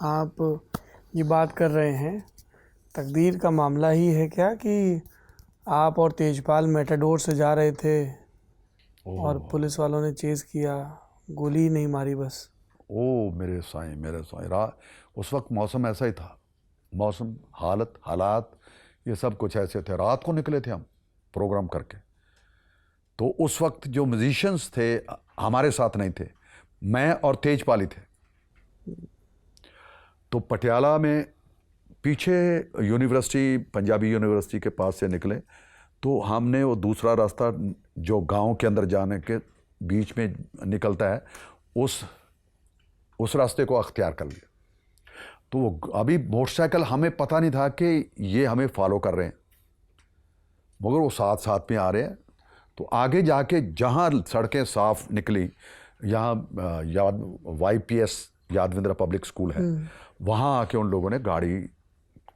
आप ये बात कर रहे हैं, तकदीर का मामला ही है क्या कि आप और तेजपाल मेटाडोर से जा रहे थे और पुलिस वालों ने चेज़ किया, गोली नहीं मारी बस? ओ मेरे साईं, मेरे साईं, उस वक्त मौसम ऐसा ही था। मौसम, हालात ये सब कुछ ऐसे थे। रात को निकले थे हम प्रोग्राम करके। तो उस वक्त जो म्यूजिशियंस थे हमारे साथ नहीं थे, मैं और तेजपाल ही थे। तो पटियाला में पीछे यूनिवर्सिटी, पंजाबी यूनिवर्सिटी के पास से निकले तो हमने वो दूसरा रास्ता जो गांव के अंदर जाने के बीच में निकलता है, उस रास्ते को अख्तियार कर लिया। तो वो अभी मोटरसाइकिल, हमें पता नहीं था कि ये हमें फॉलो कर रहे हैं, मगर वो साथ साथ में आ रहे हैं। तो आगे जाके जहाँ सड़कें साफ निकली, यहाँ YPS यादविंद्रा पब्लिक स्कूल है, वहाँ आके उन लोगों ने गाड़ी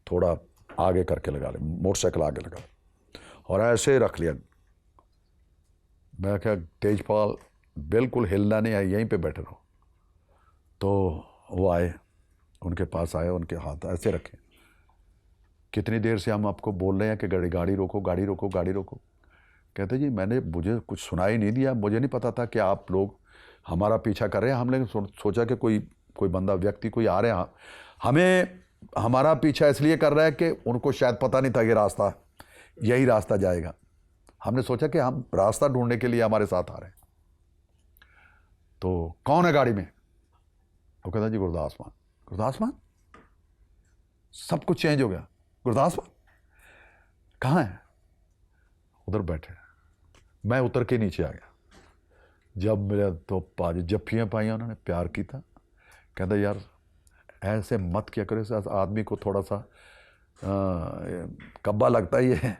थोड़ा आगे करके लगा ली, मोटरसाइकिल आगे लगा और ऐसे रख लिया। मैं क्या, तेजपाल बिल्कुल हिलना नहीं है, यहीं पे बैठे रहो। तो वो आए, उनके पास आए, उनके हाथ ऐसे रखे। कितनी देर से हम आपको बोल रहे हैं कि गाड़ी रोको, गाड़ी रोको, गाड़ी रोको। कहते जी मुझे कुछ सुनाई नहीं दिया, मुझे नहीं पता था कि आप लोग हमारा पीछा कर रहे हैं। हमने सोचा कि कोई बंदा, व्यक्ति कोई आ रहे हैं, हमें हमारा पीछा इसलिए कर रहा है कि उनको शायद पता नहीं था कि यही रास्ता जाएगा। हमने सोचा कि हम रास्ता ढूंढने के लिए हमारे साथ आ रहे हैं। तो कौन है गाड़ी में? वो कहता जी गुरदास मान। गुरदास मान? सब कुछ चेंज हो गया। गुरदास मान कहाँ है? उधर बैठे। मैं उतर के नीचे आ गया। जब मेरे तो पाजी जफ्फियाँ पाई, उन्होंने प्यार की था। कहता यार ऐसे मत किया करो, इस आदमी को थोड़ा सा कब्बा लगता ही है,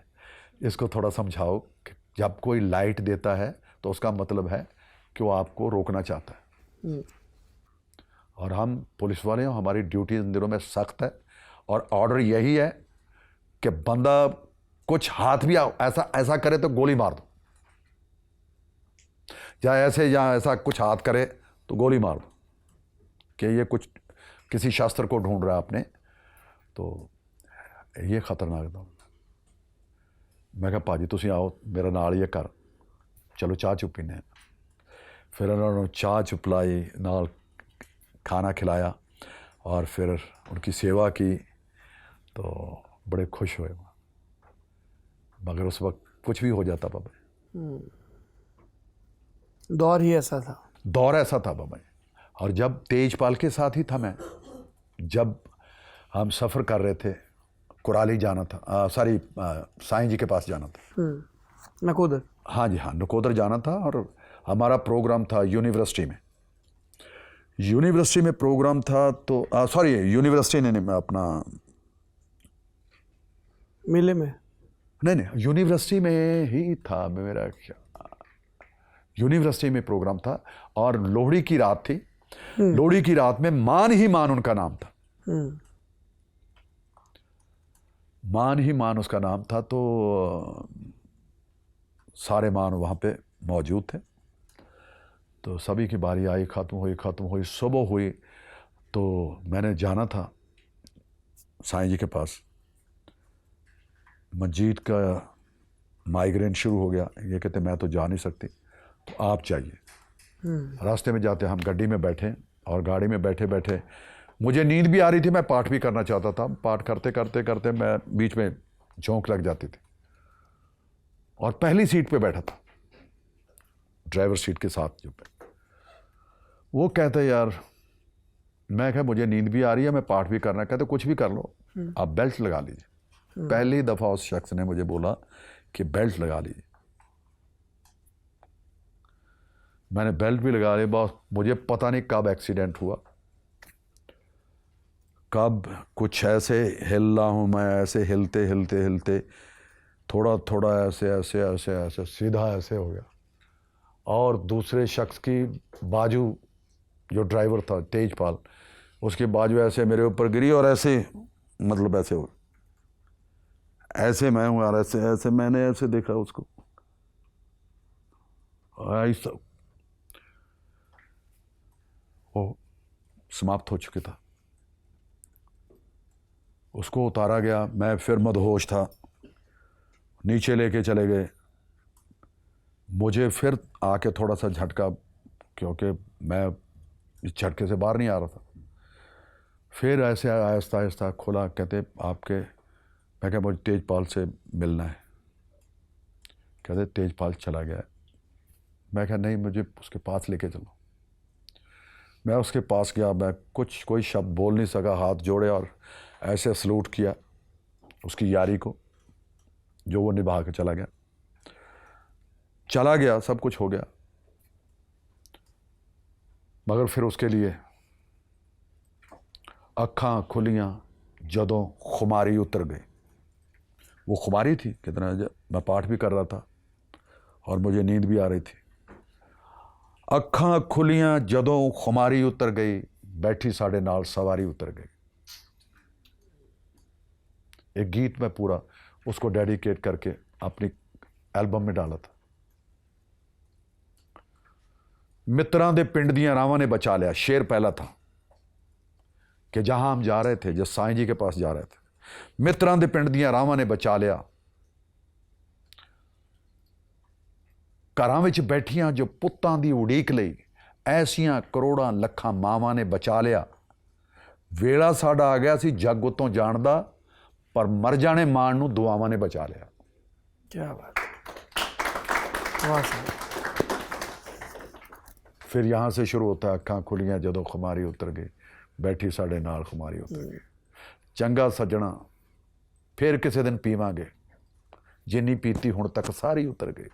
इसको थोड़ा समझाओ कि जब कोई लाइट देता है तो उसका मतलब है कि वो आपको रोकना चाहता है। और हम पुलिस वाले हैं, हमारी ड्यूटी इन दिनों में सख्त है और ऑर्डर यही है कि बंदा कुछ हाथ भी ऐसा करे तो गोली मार दो, या ऐसा कुछ हाथ करे तो गोली मार दो, कि ये कुछ किसी शास्त्र को ढूंढ रहा है आपने, तो ये खतरनाक था। मैं कहा पाजी तुसी आओ मेरे नाल ही कर, चलो चाह चुप पीने। फिर उन्होंने चाह चुप पिलाई, नाल खाना खिलाया और फिर उनकी सेवा की, तो बड़े खुश हुए। मगर उस वक्त कुछ भी हो जाता बाबा। दौर ही ऐसा था। दौर ऐसा था बाबा। और जब तेजपाल के साथ ही था मैं, जब हम सफ़र कर रहे थे, कुराली जाना था, सॉरी साईं जी के पास जाना था, नकोदर। हाँ जी हाँ, नकोदर जाना था। और हमारा प्रोग्राम था यूनिवर्सिटी में प्रोग्राम था। तो सॉरी यूनिवर्सिटी नहीं, अपना मेले में नहीं, यूनिवर्सिटी में ही था मेरा, यूनिवर्सिटी में प्रोग्राम था। और लोहड़ी की रात थी। लोहड़ी की रात में मान ही मान उनका नाम था, मान ही मान उसका नाम था। तो सारे मान वहाँ पे मौजूद थे। तो सभी की बारी आई, ख़त्म हुई, सुबह हुई। तो मैंने जाना था साईं जी के पास। मंजीत का माइग्रेन शुरू हो गया, ये कहते मैं तो जा नहीं सकती, तो आप जाइए। रास्ते में जाते हम गड्डी में बैठे, और गाड़ी में बैठे बैठे मुझे नींद भी आ रही थी, मैं पाठ भी करना चाहता था। पाठ करते करते करते मैं बीच में झोंक लग जाती थी। और पहली सीट पे बैठा था, ड्राइवर सीट के साथ। जो वो कहते यार, मैं कहा मुझे नींद भी आ रही है, मैं पाठ भी करना। कहते कुछ भी कर लो, आप बेल्ट लगा लीजिए। पहली दफ़ा उस शख्स ने मुझे बोला कि बेल्ट लगा लीजिए। मैंने बेल्ट भी लगा ली। बस मुझे पता नहीं कब एक्सीडेंट हुआ, कब कुछ ऐसे हिल रहा हूँ मैं, ऐसे हिलते हिलते हिलते थोड़ा थोड़ा ऐसे सीधा ऐसे हो गया। और दूसरे शख्स की बाजू, जो ड्राइवर था तेजपाल, उसकी बाजू ऐसे मेरे ऊपर गिरी और ऐसे, मतलब ऐसे हो, ऐसे मैं हूँ यार, ऐसे मैंने ऐसे देखा उसको, ऐसा वो समाप्त हो चुका था। उसको उतारा गया। मैं फिर मदहोश था, नीचे लेके चले गए। मुझे फिर आके थोड़ा सा झटका, क्योंकि मैं इस झटके से बाहर नहीं आ रहा था। फिर ऐसे आहिस्ता आहिस्ता खुला, कहते आपके, मैं क्या, मुझे तेजपाल से मिलना है। कहते तेजपाल चला गया है। मैं क्या, नहीं, मुझे उसके पास लेके चलो। मैं उसके पास गया। मैं कोई शब्द बोल नहीं सका, हाथ जोड़े और ऐसे सलूट किया उसकी यारी को, जो वो निभा के चला गया। सब कुछ हो गया, मगर फिर उसके लिए अखां खुलियां जदों खुमारी उतर गई। वो खुमारी थी कितना, मैं पाठ भी कर रहा था और मुझे नींद भी आ रही थी। अखां खुलियां जदों खुमारी उतर गई, बैठी साढ़े नाल सवारी उतर गई। एक गीत मैं पूरा उसको डेडिकेट करके अपनी एल्बम में डाला था। मित्रां दे पिंड दियां रावां ने बचा लिया, शेर पहला था कि जहां हम जा रहे थे, जिस साईं जी के पास जा रहे थे, मित्रां दे पिंड दियां रावां ने बचा लिया। घरां विच बैठियां जो पुत्तां दी उड़ीक लई, ऐसियां करोड़ां लखां मावां ने बचा लिया। वेला साडा आ गया सी जग उतों जाणदा, पर मर जाने माण नूं दुआवां ने बचा लिया। क्या बात है, वाह साहब। फिर यहाँ से शुरू होता है, अखां खुलियां जदों खुमारी उतर गई, बैठी साडे नाल खुमारी उतर गई। चंगा सज्जणा फिर किसी दिन पीवांगे, जिन्नी पीती हुण तक सारी उतर गई।